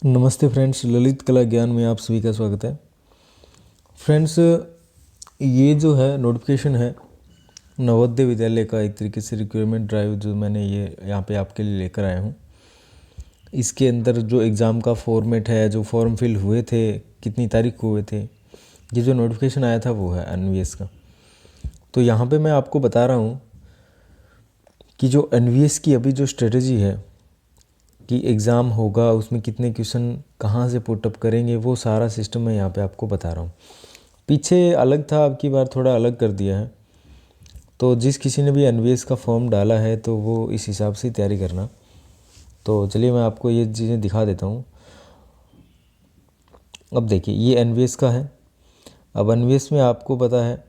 नमस्ते फ्रेंड्स, ललित कला ज्ञान में आप सभी का स्वागत है। फ्रेंड्स, ये जो है नोटिफिकेशन है नवोदय विद्यालय का, एक तरीके से रिक्वायरमेंट ड्राइव जो मैंने ये यहाँ पे आपके लिए लेकर आया हूँ। इसके अंदर जो एग्ज़ाम का फॉर्मेट है, जो फॉर्म फिल हुए थे, कितनी तारीख को हुए थे, ये जो नोटिफिकेशन आया था वो है एनवीएस का। तो यहाँ पे मैं आपको बता रहा हूँ कि जो एनवीएस की अभी जो स्ट्रेटजी है कि एग्ज़ाम होगा, उसमें कितने क्वेश्चन कहाँ से पुटअप करेंगे, वो सारा सिस्टम मैं यहाँ पे आपको बता रहा हूँ। पीछे अलग था, अब की बार थोड़ा अलग कर दिया है। तो जिस किसी ने भी एनवीएस का फॉर्म डाला है तो वो इस हिसाब से तैयारी करना। तो चलिए मैं आपको ये चीज़ें दिखा देता हूँ। अब देखिए, ये एनवीएस का है। अब एनवीएस में आपको पता है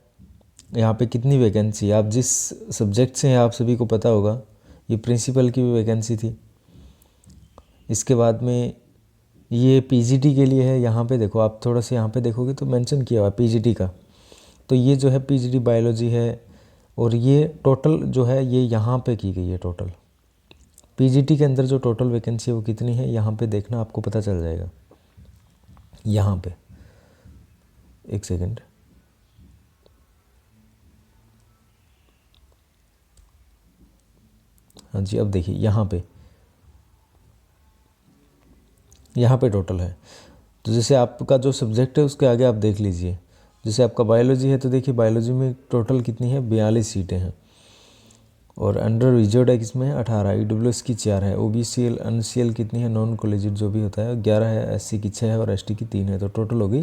यहाँ पे कितनी वैकेंसी, आप जिस सब्जेक्ट से हैं आप सभी को पता होगा। ये प्रिंसिपल की भी वैकेंसी थी। इसके बाद में ये पीजीटी के लिए है। यहाँ पे देखो, आप थोड़ा सा यहाँ पे देखोगे तो मेंशन किया हुआ है पीजीटी का। तो ये जो है पीजीटी बायोलॉजी है, और ये टोटल जो है ये यहाँ पे की गई है। टोटल पीजीटी के अंदर जो टोटल वैकेंसी है वो कितनी है, यहाँ पे देखना, आपको पता चल जाएगा। यहाँ पे एक सेकेंड, हाँ जी, अब देखिए यहाँ पे टोटल है। तो जैसे आपका जो सब्जेक्ट है उसके आगे आप देख लीजिए। जैसे आपका बायोलॉजी है तो देखिए बायोलॉजी में टोटल कितनी है, 42 सीटें हैं। और अंडर रिजर्व है किसमें है, 18। ईडब्ल्यूएस की 4 है। ओबीसीएल एनसीएल कितनी है, नॉन कॉलेजिएट जो भी होता है 11 है। एससी की 6 है और एसटी की 3 है। तो टोटल हो गई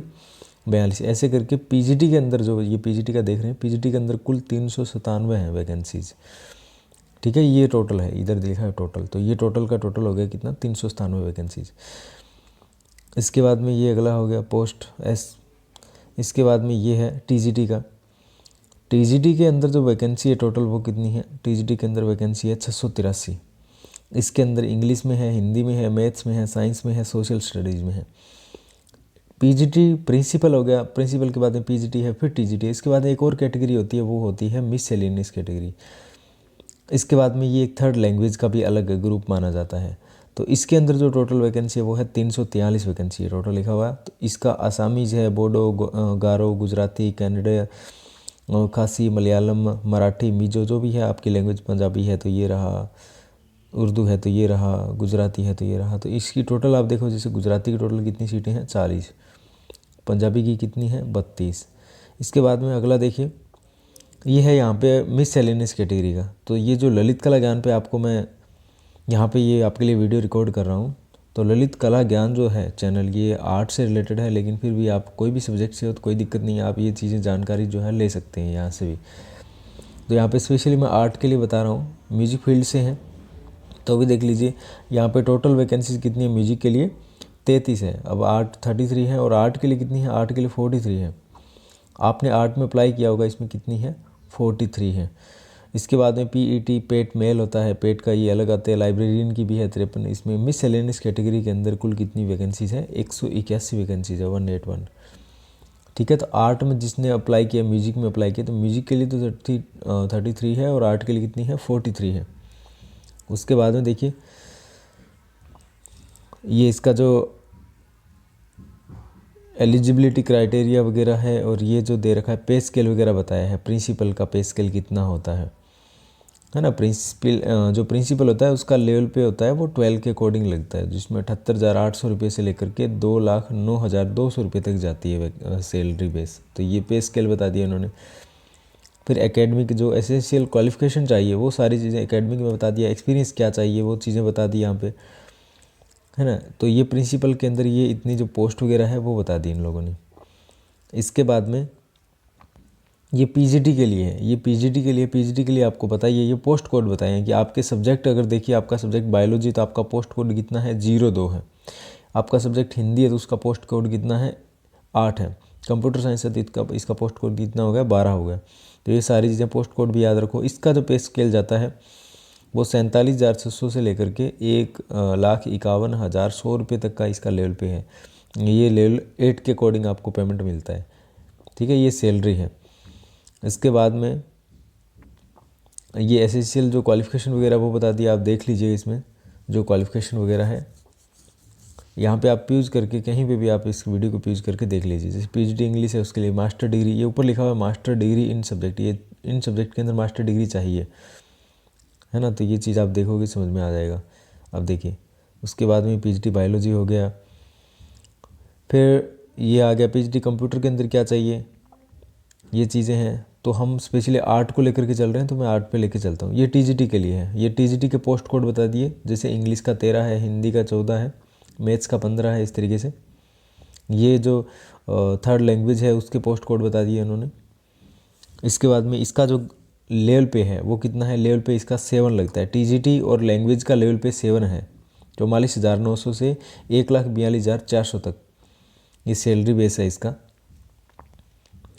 42। ऐसे करके पीजीटी के अंदर, जो ये पीजीटी का देख रहे हैं, पीजीटी के अंदर कुल 397 है वैकेंसीज। ठीक है, ये टोटल है, इधर लिखा है टोटल। तो ये टोटल का टोटल हो गया कितना, 397 वैकेंसीज। इसके बाद में ये अगला हो गया पोस्ट एस। इसके बाद में ये है टीजीटी का। टीजीटी के अंदर जो वैकेंसी है टोटल वो कितनी है, टीजीटी के अंदर वैकेंसी है 683। इसके अंदर इंग्लिश में है, हिंदी में है, मैथ्स में है, साइंस में है, सोशल स्टडीज़ में है। पीजीटी प्रिंसिपल हो गया। प्रिंसिपल के बाद में पीजीटी है, फिर टीजीटी। इसके बाद एक और कैटेगरी होती है, वो होती है मिससेलेनियस कैटेगरी। इसके बाद में ये एक थर्ड लैंग्वेज का भी अलग ग्रुप माना जाता है। तो इसके अंदर जो टोटल वैकेंसी है वो है 343 वैकेंसी है टोटल लिखा हुआ है। तो इसका आसामीज है, बोडो, गारो, गुजराती, कन्नड़, खासी, मलयालम, मराठी, मिजो जो भी है आपकी लैंग्वेज, पंजाबी है तो ये रहा, उर्दू है तो ये रहा, गुजराती है तो ये रहा। तो इसकी टोटल आप देखो, जैसे गुजराती की टोटल कितनी सीटें हैं, 40। पंजाबी की कितनी है, 32। इसके बाद में अगला देखिए, ये है यहाँ पे मिससेलेनियस कैटेगरी का। तो ये जो ललित कला ज्ञान पे आपको मैं यहाँ पे ये आपके लिए वीडियो रिकॉर्ड कर रहा हूँ। तो ललित कला ज्ञान जो है चैनल, ये आर्ट से रिलेटेड है, लेकिन फिर भी आप कोई भी सब्जेक्ट से हो तो कोई दिक्कत नहीं है, आप ये चीज़ें जानकारी जो है ले सकते हैं यहाँ से भी। तो यहाँ पे स्पेशली मैं आर्ट के लिए बता रहा हूँ, म्यूजिक फील्ड से हैं तो अभी देख लीजिए यहाँ पे टोटल वैकेंसीज कितनी है म्यूजिक के लिए, 33 है। अब आर्ट 33 है, और आर्ट के लिए कितनी है, आर्ट के लिए 43 है। आपने आर्ट में अप्लाई किया होगा, इसमें कितनी है, 43 है। इसके बाद में पीईटी पेट मेल होता है, पेट का ये अलग आता है। लाइब्रेरियन की भी है 53। इसमें मिससेलेनियस कैटेगरी के अंदर कुल कितनी वैकेंसीज है, 181 वैकेंसीज है, 181। ठीक है, तो आर्ट में जिसने अप्लाई किया, म्यूजिक में अप्लाई किया, तो म्यूजिक के लिए तो 33 है, और आर्ट के लिए कितनी है, 43 है। उसके बाद में देखिए ये इसका जो एलिजिबिलिटी क्राइटेरिया वगैरह है, और ये जो दे रखा है पे स्केल वगैरह बताया है, प्रिंसिपल का पे स्केल कितना होता है ना। प्रिंसिपल जो प्रिंसिपल होता है उसका लेवल पे होता है वो 12 के अकॉर्डिंग लगता है, जिसमें 78,800 रुपये से लेकर के 2,09,200 रुपये तक जाती है सैलरी बेस। तो ये पे स्केल बता दिया इन्होंने। फिर एकेडमिक जो एसेंशियल क्वालिफिकेशन चाहिए वो सारी चीज़ें एकेडमिक में बता दिया। एक्सपीरियंस क्या चाहिए वो चीज़ें बता दी यहाँ पे, है ना। तो ये प्रिंसिपल के अंदर ये इतनी जो पोस्ट वगैरह है वो बता दी इन लोगों ने। इसके बाद में ये पीजीटी के लिए है। ये पीजीटी के लिए आपको बताइए, ये पोस्ट कोड बताएं कि आपके सब्जेक्ट, अगर देखिए आपका सब्जेक्ट बायोलॉजी तो आपका पोस्ट कोड कितना है, 02 है। आपका सब्जेक्ट हिंदी है तो उसका पोस्ट कोड कितना है, 8 है। कंप्यूटर साइंस है तो इसका पोस्ट कोड कितना हो गया, 12 हो गया। तो ये सारी चीज़ें पोस्ट कोड भी याद रखो। इसका जो पे स्केल जाता है वो 47,600 से लेकर के 1,51,100 रुपये तक का इसका लेवल पे है। ये लेवल 8 के अकॉर्डिंग आपको पेमेंट मिलता है। ठीक है, ये सैलरी है। इसके बाद में ये एसेंशियल जो क्वालिफ़िकेशन वगैरह वो बता दिया, आप देख लीजिए इसमें जो क्वालिफ़िकेशन वगैरह है। यहाँ पे आप यूज़ करके कहीं पे भी आप इस वीडियो को यूज़ करके देख लीजिए। जैसे पीएचडी इंग्लिश है उसके लिए मास्टर डिग्री, ये ऊपर लिखा हुआ है मास्टर डिग्री इन सब्जेक्ट, ये इन सब्जेक्ट के अंदर मास्टर डिग्री चाहिए, है ना। तो ये चीज़ आप देखोगे समझ में आ जाएगा। अब देखिए उसके बाद में पीएचडी बायोलॉजी हो गया, फिर ये आ गया पीएचडी कंप्यूटर के अंदर क्या चाहिए, ये चीज़ें हैं। तो हम स्पेशली आर्ट को लेकर के चल रहे हैं, तो मैं आर्ट पे लेके चलता हूँ। ये टीजीटी के लिए है, ये टीजीटी के पोस्ट कोड बता दिए, जैसे इंग्लिश का 13 है, हिंदी का 14 है, मैथ्स का 15 है, इस तरीके से। ये जो थर्ड लैंग्वेज है उसके पोस्ट कोड बता दिए उन्होंने। इसके बाद में इसका जो लेवल पे है वो कितना है, लेवल पे इसका 7 लगता है। टीजीटी और लैंग्वेज का लेवल पे 7 है, 44,900 से 1,42,400 तक ये सैलरी बेस है इसका।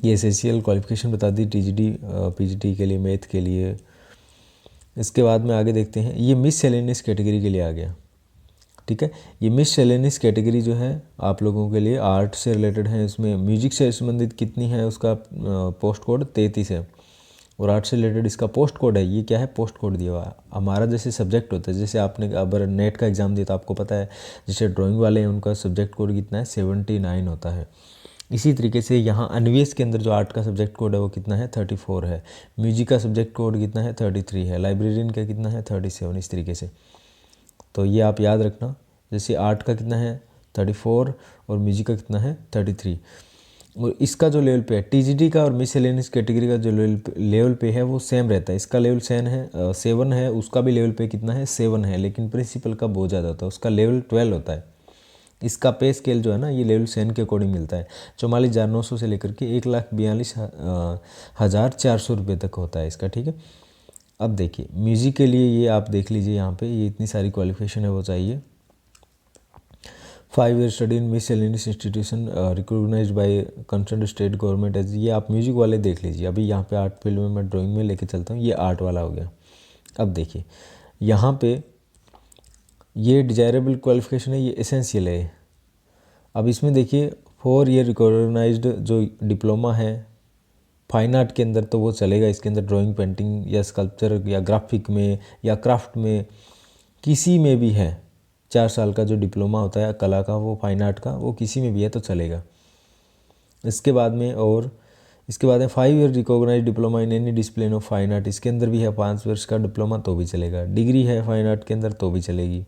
ये एसेंशियल क्वालिफिकेशन बता दी टीजीटी पीजीटी के लिए, मैथ के लिए। इसके बाद में आगे देखते हैं, ये मिस सेलेनियस कैटेगरी के लिए आ गया, ठीक है। ये मिस सेलेनियस कैटेगरी जो है आप लोगों के लिए आर्ट से रिलेटेड है। इसमें म्यूजिक से संबंधित कितनी है, उसका पोस्ट कोड 33 है, और आर्ट से रिलेटेड इसका पोस्ट कोड है, ये क्या है, पोस्ट कोड दिया हुआ है। हमारा जैसे सब्जेक्ट होता है, जैसे आपने अगर नेट का एग्ज़ाम दिया तो आपको पता है, जैसे ड्राइंग वाले हैं उनका सब्जेक्ट कोड कितना है, 79 होता है। इसी तरीके से यहाँ एनवीएस के अंदर जो आर्ट का सब्जेक्ट कोड है वो कितना है, 34 है। म्यूजिक का सब्जेक्ट कोड कितना है, 33 है। लाइब्रेरियन का कितना है, 37, इस तरीके से। तो ये आप याद रखना, जैसे आर्ट का कितना है 34 और म्यूजिक का कितना है 33। और इसका जो लेवल पे है टीजीटी का और मिसलेनियस कैटेगरी का जो लेवल पे है वो सेम रहता है। इसका लेवल 7 है, उसका भी लेवल पे कितना है 7 है, लेकिन प्रिंसिपल का बहुत ज़्यादा होता है, उसका लेवल 12 होता है। इसका पे स्केल जो है ना, ये लेवल 7 के अकॉर्डिंग मिलता है। 44,900 से लेकर के 1,42,400 रुपये तक होता है इसका, ठीक है। अब देखिए म्यूज़िक के लिए ये आप देख लीजिए, यहाँ पे ये इतनी सारी क्वालिफिकेशन है वो चाहिए। 5 year study in miscellaneous institution recognized by concern state government as, ये आप म्यूजिक वाले देख लीजिए। अभी यहाँ पे आर्ट फील्ड में मैं ड्राइंग में लेके चलता हूँ, ये आर्ट वाला हो गया। अब देखिए यहाँ पे ये डिजायरेबल क्वालिफिकेशन है, ये एसेंशियल है। अब इसमें देखिए 4 ईयर रिकॉग्नाइज्ड जो डिप्लोमा है फाइन आर्ट के अंदर, तो वो चलेगा इसके अंदर, ड्राइंग, पेंटिंग या स्कल्पचर या ग्राफिक में या क्राफ्ट में किसी में भी है। 4 साल का जो डिप्लोमा होता है कला का, वो फाइन आर्ट का, वो किसी में भी है तो चलेगा। इसके बाद में 5 year recognize diploma in any discipline of fine art, इसके अंदर भी है 5 वर्ष का डिप्लोमा तो भी चलेगा। डिग्री है फाइन आर्ट के अंदर तो भी चलेगी।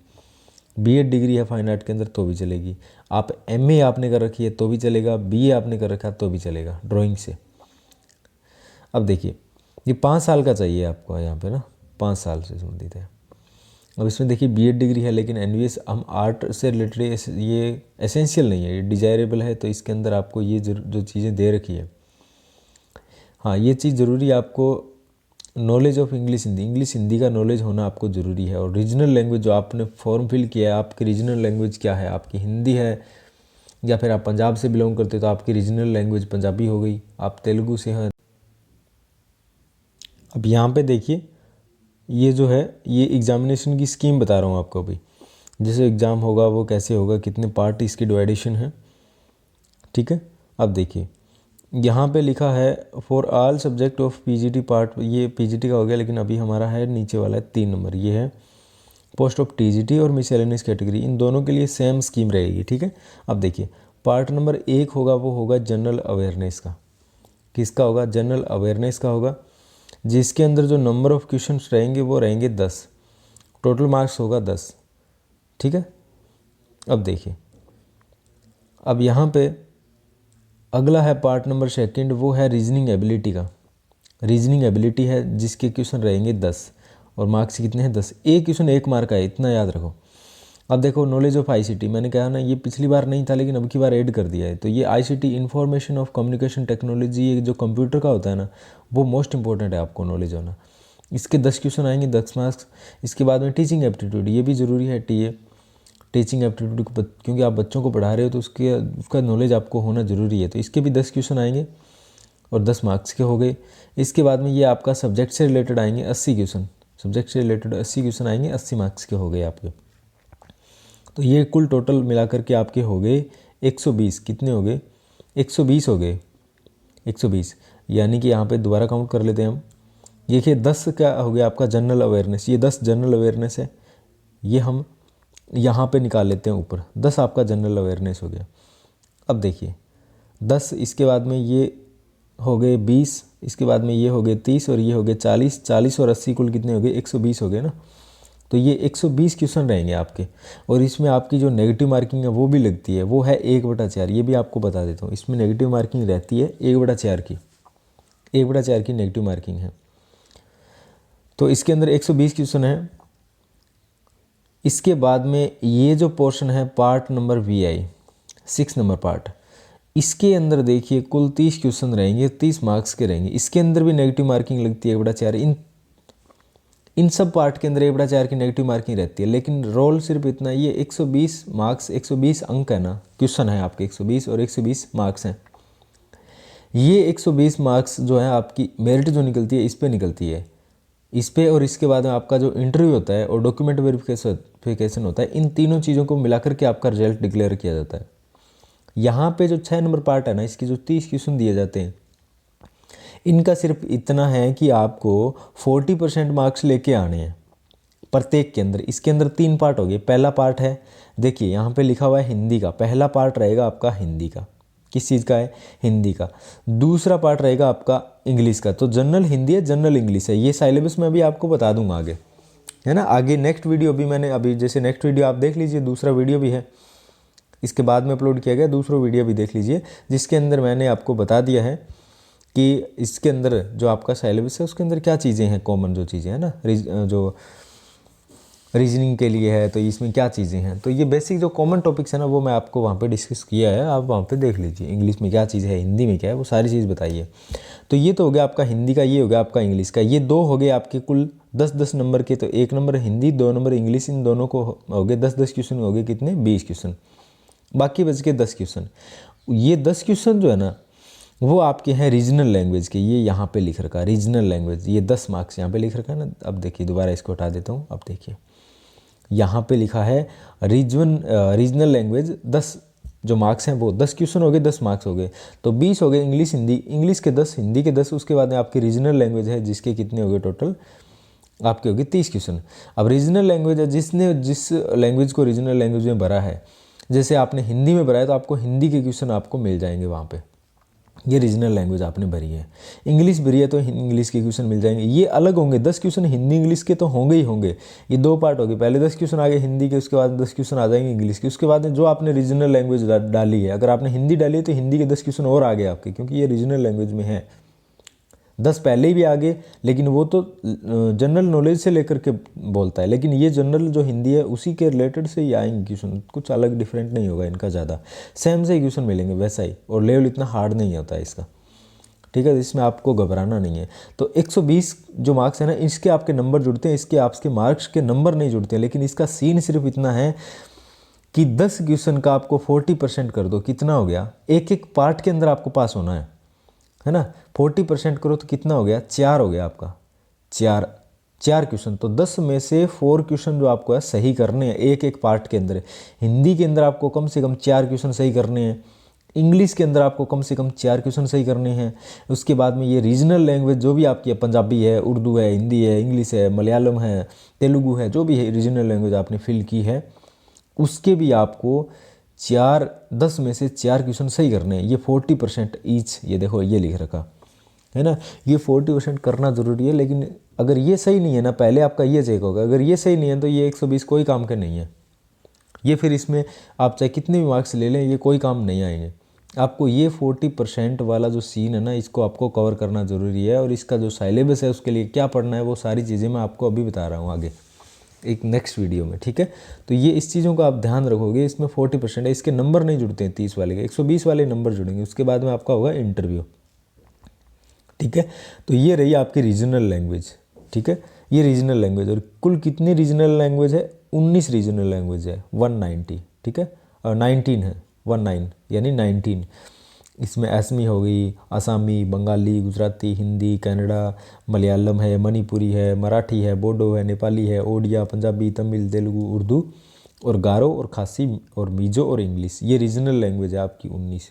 बीएड डिग्री है फाइन आर्ट के अंदर तो भी चलेगी। आप एमए आपने कर रखी है तो भी चलेगा, बीए आपने कर रखा है तो भी चलेगा ड्राइंग से। अब देखिए ये 5 साल का चाहिए आपको यहाँ पे ना, 5 साल से संबंधित है। अब इसमें देखिए बीएड डिग्री है, लेकिन एनवीएस हम आर्ट से रिलेटेड, ये एसेंशियल नहीं है, ये डिजायरेबल है। तो इसके अंदर आपको ये जो चीज़ें दे रखी है, हाँ ये चीज़ ज़रूरी है आपको, नॉलेज ऑफ इंग्लिश हिंदी का नॉलेज होना आपको ज़रूरी है। और रीजनल लैंग्वेज जो आपने फॉर्म फिल किया है, आपकी रीजनल लैंग्वेज क्या है, आपकी हिंदी है या फिर आप पंजाब से बिलोंग करते हो तो आपकी रीजनल लैंग्वेज पंजाबी हो गई, आप तेलुगु से हैं। अब यहाँ पे देखिए ये जो है, ये एग्जामिनेशन की स्कीम बता रहा हूँ आपको अभी, जैसे एग्ज़ाम होगा वो कैसे होगा, कितने पार्ट इसकी डिवाइडेशन है, ठीक है। अब देखिए यहाँ पे लिखा है for all subject of PGT part, ये पीजीटी का हो गया, लेकिन अभी हमारा है नीचे वाला है 3 नंबर, ये है पोस्ट ऑफ टीजीटी और मिसलेनियस कैटेगरी, इन दोनों के लिए सेम स्कीम रहेगी, ठीक है। अब देखिए पार्ट नंबर 1 होगा, वो होगा जनरल अवेयरनेस का। किसका होगा, जनरल अवेयरनेस का होगा, जिसके अंदर जो नंबर ऑफ क्वेश्चन रहेंगे वो रहेंगे 10, टोटल मार्क्स होगा 10, ठीक है। अब देखिए अब यहाँ पे अगला है पार्ट नंबर 2, वो है रीजनिंग एबिलिटी का। रीजनिंग एबिलिटी है जिसके क्वेश्चन रहेंगे 10 और मार्क्स कितने हैं 10, एक क्वेश्चन 1 मार्क का है, इतना याद रखो। अब देखो नॉलेज ऑफ आईसीटी, मैंने कहा ना ये पिछली बार नहीं था लेकिन अब की बार ऐड कर दिया है। तो ये ICT information of communication technology, ये जो कंप्यूटर का होता है ना, वो मोस्ट इंपॉर्टेंट है आपको नॉलेज होना। इसके 10 क्वेश्चन आएंगे, 10 मार्क्स। इसके बाद में टीचिंग एप्टीट्यूड, ये भी ज़रूरी है, टीचिंग एप्टीट्यूड, क्योंकि आप बच्चों को पढ़ा रहे हो तो उसका नॉलेज आपको होना ज़रूरी है। तो इसके भी 10 क्वेश्चन आएंगे और 10 मार्क्स के हो गए। इसके बाद में ये आपका सब्जेक्ट से रिलेटेड आएंगे 80 क्वेश्चन, सब्जेक्ट से रिलेटेड 80 क्वेश्चन आएंगे, 80 मार्क्स के हो गए आपके। तो ये कुल टोटल मिलाकर के आपके हो गए 120, कितने हो गए 120 हो गए 120, यानी कि यहाँ पे दोबारा काउंट कर लेते हैं हम। देखिए 10 क्या हो गया आपका जनरल अवेयरनेस, ये 10 जनरल अवेयरनेस है, ये हम यहाँ पे निकाल लेते हैं ऊपर। 10 आपका जनरल अवेयरनेस हो गया। अब देखिए 10, इसके बाद में ये हो गए 20, इसके बाद में ये हो गए 30 और ये हो गए 40। 40 और 80 कुल कितने हो गए? 120 हो गए ना। तो ये 120 क्वेश्चन रहेंगे आपके। और इसमें आपकी जो नेगेटिव मार्किंग है वो भी लगती है, वो है 1/4। ये भी आपको बता देता हूँ, इसमें नेगेटिव मार्किंग रहती है 1/4 की। 1/4 की नेगेटिव मार्किंग है। तो इसके अंदर 120 क्वेश्चन है। इसके बाद में ये जो पोर्शन है part number VI 6 number part, इसके अंदर देखिए कुल 30 क्वेश्चन रहेंगे, 30 मार्क्स के रहेंगे। इसके अंदर भी नेगेटिव मार्किंग लगती है 1/4। इन सब पार्ट के अंदर 1/4 की नेगेटिव मार्किंग रहती है। लेकिन रोल सिर्फ इतना, ये 120 मार्क्स 120 अंक है ना, क्वेश्चन है आपके 120 और 120 मार्क्स हैं। ये 120 मार्क्स जो है आपकी मेरिट जो निकलती है इस पे निकलती है, इस पे। और इसके बाद में आपका जो इंटरव्यू होता है और डॉक्यूमेंट वेरिफिकेशन होता है, इन तीनों चीज़ों को मिलाकर के आपका रिजल्ट डिक्लेयर किया जाता है। यहाँ पे जो 6 नंबर पार्ट है ना, इसके जो 30 क्वेश्चन दिए जाते हैं, इनका सिर्फ इतना है कि आपको 40% मार्क्स लेके आने हैं प्रत्येक के अंदर। इसके अंदर 3 पार्ट हो गए। पहला पार्ट है, देखिए यहाँ पे लिखा हुआ है हिंदी का, पहला पार्ट रहेगा आपका हिंदी का। किस चीज़ का है? हिंदी का। दूसरा पार्ट रहेगा आपका इंग्लिश का। तो जनरल हिंदी है, जनरल इंग्लिश है। ये साइलेबस में अभी आपको बता दूंगा आगे, है ना। आगे नेक्स्ट वीडियो भी मैंने अभी, जैसे नेक्स्ट वीडियो आप देख लीजिए, दूसरा वीडियो भी है इसके बाद में अपलोड किया गया, दूसरा वीडियो भी देख लीजिए, जिसके अंदर मैंने आपको बता दिया है कि इसके अंदर जो आपका सिलेबस है उसके अंदर क्या चीज़ें हैं, कॉमन जो चीज़ें हैं ना, जो रीजनिंग के लिए है तो इसमें क्या चीज़ें हैं। तो ये बेसिक जो कॉमन टॉपिक्स है ना वो मैं आपको वहाँ पे डिस्कस किया है, आप वहाँ पे देख लीजिए। इंग्लिश में क्या चीज़ है, हिंदी में क्या है, वो सारी चीज़ बताइए। तो ये तो हो गया आपका हिंदी का, ये हो गया आपका इंग्लिश का। ये 2 हो गए आपके कुल 10-10 नंबर के। तो 1 नंबर हिंदी, 2 नंबर इंग्लिश, इन दोनों को हो गए 10-10 क्वेश्चन हो गए। कितने? 20 क्वेश्चन। बाकी बच के 10 क्वेश्चन। ये 10 क्वेश्चन जो है ना वो आपके हैं रीजनल लैंग्वेज के। ये यहाँ पे लिख रखा है रीजनल लैंग्वेज, ये 10 मार्क्स यहाँ पे लिख रखा है ना। अब देखिए दोबारा इसको हटा देता हूँ। अब देखिए यहाँ पे लिखा है रीजनल लैंग्वेज, 10 जो मार्क्स हैं वो 10 क्वेश्चन हो गए, 10 मार्क्स हो गए। तो 20 हो गए इंग्लिश हिंदी, इंग्लिश के 10, हिंदी के 10। उसके बाद में आपकी रीजनल लैंग्वेज है जिसके कितने हो गए टोटल आपके हो गए 30 क्वेश्चन। अब रीजनल लैंग्वेज है, जिस लैंग्वेज को रीजनल लैंग्वेज में भरा है, जैसे आपने हिंदी में भरा है तो आपको हिंदी के क्वेश्चन आपको मिल जाएंगे वहाँ पे। ये रीजनल लैंग्वेज आपने भरी है। इंग्लिश भरी है तो इंग्लिश के क्वेश्चन मिल जाएंगे। ये अलग होंगे, 10 क्वेश्चन हिंदी इंग्लिश के तो होंगे ही होंगे। ये 2 पार्ट हो गए, पहले 10 क्वेश्चन आ गए हिंदी के, उसके बाद 10 क्वेश्चन आ जाएंगे इंग्लिश के। उसके बाद जो आपने रीजनल लैंग्वेज डाली है, अगर आपने हिंदी डाली है तो हिंदी के 10 क्वेश्चन और आ गए आपके, क्योंकि ये रीजनल लैंग्वेज में है। 10 पहले ही भी आ गए, लेकिन वो तो जनरल नॉलेज से लेकर के बोलता है, लेकिन ये जनरल जो हिंदी है उसी के रिलेटेड से ही आएंगे क्वेश्चन। कुछ अलग डिफरेंट नहीं होगा इनका, ज़्यादा सेम से ही क्वेश्चन मिलेंगे वैसा ही। और लेवल इतना हार्ड नहीं होता है इसका, ठीक है। इसमें आपको घबराना नहीं है। तो 120 जो मार्क्स है ना, इसके आपके नंबर जुड़ते हैं, इसके आपके मार्क्स के नंबर नहीं जुड़ते हैं। लेकिन इसका सीन सिर्फ इतना है कि 10 क्वेश्चन का आपको 40% कर दो, कितना हो गया? एक एक पार्ट के अंदर आपको पास होना है ना। 40% करो तो कितना हो गया? 4 हो गया आपका। 4 क्वेश्चन। तो 10 में से 4 क्वेश्चन जो आपको है सही करने हैं एक एक पार्ट के अंदर। हिंदी के अंदर आपको कम से कम 4 क्वेश्चन सही करने हैं, इंग्लिश के अंदर आपको कम से कम 4 क्वेश्चन सही करने हैं। उसके बाद में ये रीजनल लैंग्वेज जो भी आपकी है, पंजाबी है, उर्दू है, हिंदी है, इंग्लिश है, मलयालम है, तेलुगु है, जो भी है रीजनल लैंग्वेज आपने फिल की है, उसके भी आपको 10 में से 4 क्वेश्चन सही करने हैं। ये 40% ईच, ये देखो ये लिख रखा है ना। ये 40% करना ज़रूरी है। लेकिन अगर ये सही नहीं है ना, पहले आपका ये चेक होगा। अगर ये सही नहीं है तो ये 120 कोई काम के नहीं है। ये फिर इसमें आप चाहे कितने भी मार्क्स ले लें, ये कोई काम नहीं आएंगे। आपको ये 40% वाला जो सीन है ना, इसको आपको कवर करना ज़रूरी है। और इसका जो साइलेबस है उसके लिए क्या पढ़ना है, वो सारी चीज़ें मैं आपको अभी बता रहा हूँ आगे एक नेक्स्ट वीडियो में, ठीक है। तो ये इस चीज़ों को आप ध्यान रखोगे। इसमें 40% है, इसके नंबर नहीं जुड़ते हैं 30 वाले के, 120 वाले नंबर जुड़ेंगे। उसके बाद में आपका होगा इंटरव्यू, ठीक है। तो ये रही आपकी रीजनल लैंग्वेज, ठीक है। ये रीजनल लैंग्वेज। और कुल कितनी रीजनल लैंग्वेज है? 19 रीजनल लैंग्वेज है, 190, ठीक है। और 19 है, 19 यानी 19। इसमें असमी हो गई, आसामी, बंगाली, गुजराती, हिंदी, कन्नड़ा, मलयालम है, मणिपुरी है, मराठी है, बोडो है, नेपाली है, ओडिया, पंजाबी, तमिल, तेलुगु, उर्दू और गारो और खासी और मिजो और इंग्लिश। ये रीजनल लैंग्वेज है आपकी 19।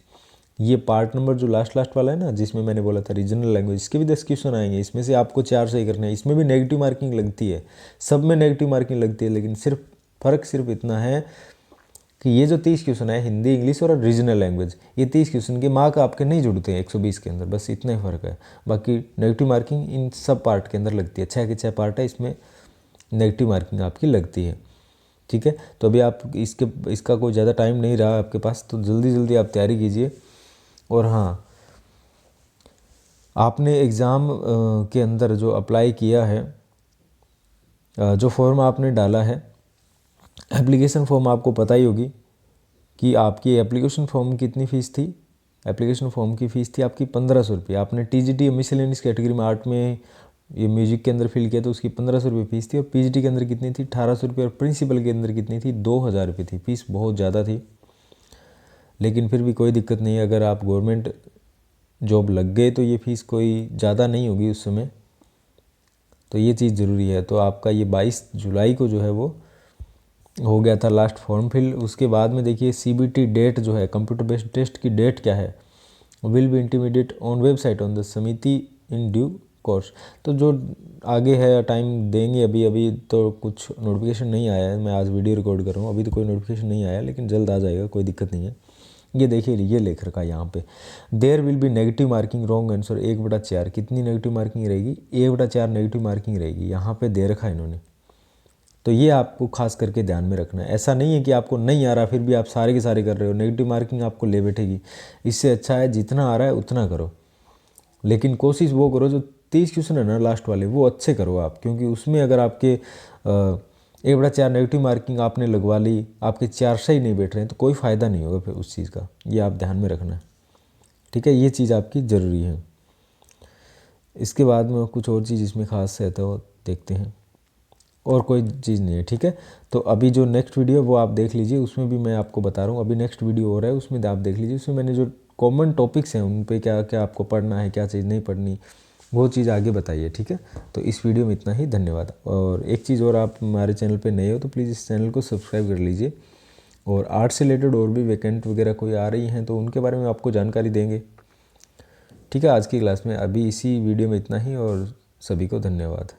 ये पार्ट नंबर जो लास्ट वाला है ना, जिसमें मैंने बोला था रीजनल लैंग्वेज, इसके भी 10 क्वेश्चन आएंगे। इसमें से आपको 4 सही करने हैं। इसमें भी नेगेटिव मार्किंग लगती है, सब में नेगेटिव मार्किंग लगती है, लेकिन सिर्फ फ़र्क सिर्फ इतना है कि ये जो 30 क्वेश्चन है हिंदी, इंग्लिश और रीजनल लैंग्वेज, ये 30 क्वेश्चन के मार्क आपके नहीं जुड़ते हैं 120 के अंदर, बस इतना ही फ़र्क है। बाकी नेगेटिव मार्किंग इन सब पार्ट के अंदर लगती है, 6 के 6 पार्ट है, इसमें नेगेटिव मार्किंग आपकी लगती है। ठीक है, तो अभी आप इसका कोई ज़्यादा टाइम नहीं रहा आपके पास, तो जल्दी जल्दी आप तैयारी कीजिए। और हाँ, आपने एग्ज़ाम के अंदर जो अप्लाई किया है, जो फॉर्म आपने डाला है, एप्लीकेशन फॉर्म आपको पता ही होगी कि आपकी एप्लीकेशन फॉर्म कितनी फ़ीस थी। एप्लीकेशन फॉर्म की फ़ीस थी आपकी 1500 रुपये। आपने TGT मिसलेनियस कैटेगरी में आर्ट में ये म्यूजिक के अंदर फिल किया तो उसकी 1500 रुपये फ़ीस थी। और PGT के अंदर कितनी थी? 1800 रुपये। और प्रिंसिपल के अंदर कितनी थी? 2000 रुपये थी। फ़ीस बहुत ज़्यादा थी, लेकिन फिर भी कोई दिक्कत नहीं है। अगर आप गवर्नमेंट जॉब लग गए तो ये फ़ीस कोई ज़्यादा नहीं होगी उस समय, तो ये चीज़ ज़रूरी है। तो आपका ये 22 जुलाई को जो है वो हो गया था लास्ट फॉर्म फिल। उसके बाद में देखिए CBT डेट जो है, कंप्यूटर बेस्ड टेस्ट की डेट क्या है? Will be intimated on website on the समिति इन ड्यू कोर्स। तो जो आगे है टाइम देंगे, अभी तो कुछ नोटिफिकेशन नहीं आया है। मैं आज वीडियो रिकॉर्ड कर रहा हूँ, अभी तो कोई नोटिफिकेशन नहीं आया, लेकिन जल्द आ जाएगा, कोई दिक्कत नहीं है। ये देखिए, ये लिख रखा है यहाँ पे, there will be negative marking wrong answer 1/4। कितनी नेगेटिव मार्किंग रहेगी? 1/4 नेगेटिव मार्किंग रहेगी, यहाँ पे दे रखा है इन्होंने। तो ये आपको खास करके ध्यान में रखना है। ऐसा नहीं है कि आपको नहीं आ रहा फिर भी आप सारे के सारे कर रहे हो, नेगेटिव मार्किंग आपको ले बैठेगी। इससे अच्छा है जितना आ रहा है उतना करो, लेकिन कोशिश वो करो जो 30 क्वेश्चन है ना लास्ट वाले, वो अच्छे करो आप, क्योंकि उसमें अगर आपके 1/4 नेगेटिव मार्किंग आपने लगवा ली, आपके 4 सही नहीं बैठ रहे हैं, तो कोई फ़ायदा नहीं होगा फिर उस चीज़ का। ये आप ध्यान में रखना, ठीक है? ये चीज़ आपकी ज़रूरी है। इसके बाद में कुछ और चीज़ इसमें खास है तो देखते हैं, और कोई चीज़ नहीं है, ठीक है? तो अभी जो नेक्स्ट वीडियो वो आप देख लीजिए, उसमें भी मैं आपको बता रहा हूँ। अभी नेक्स्ट वीडियो हो रहा है, उसमें आप देख लीजिए, उसमें मैंने जो कॉमन टॉपिक्स हैं उन पे क्या क्या आपको पढ़ना है, क्या चीज़ नहीं पढ़नी, वो चीज़ आगे बताइए, ठीक है? तो इस वीडियो में इतना ही, धन्यवाद। और एक चीज़ और, आप हमारे चैनल पे नए हो तो प्लीज़ इस चैनल को सब्सक्राइब कर लीजिए। और आर्ट से रिलेटेड और भी वैकेंट वगैरह कोई आ रही हैं तो उनके बारे में आपको जानकारी देंगे, ठीक है? आज की क्लास में अभी इसी वीडियो में इतना ही, और सभी को धन्यवाद।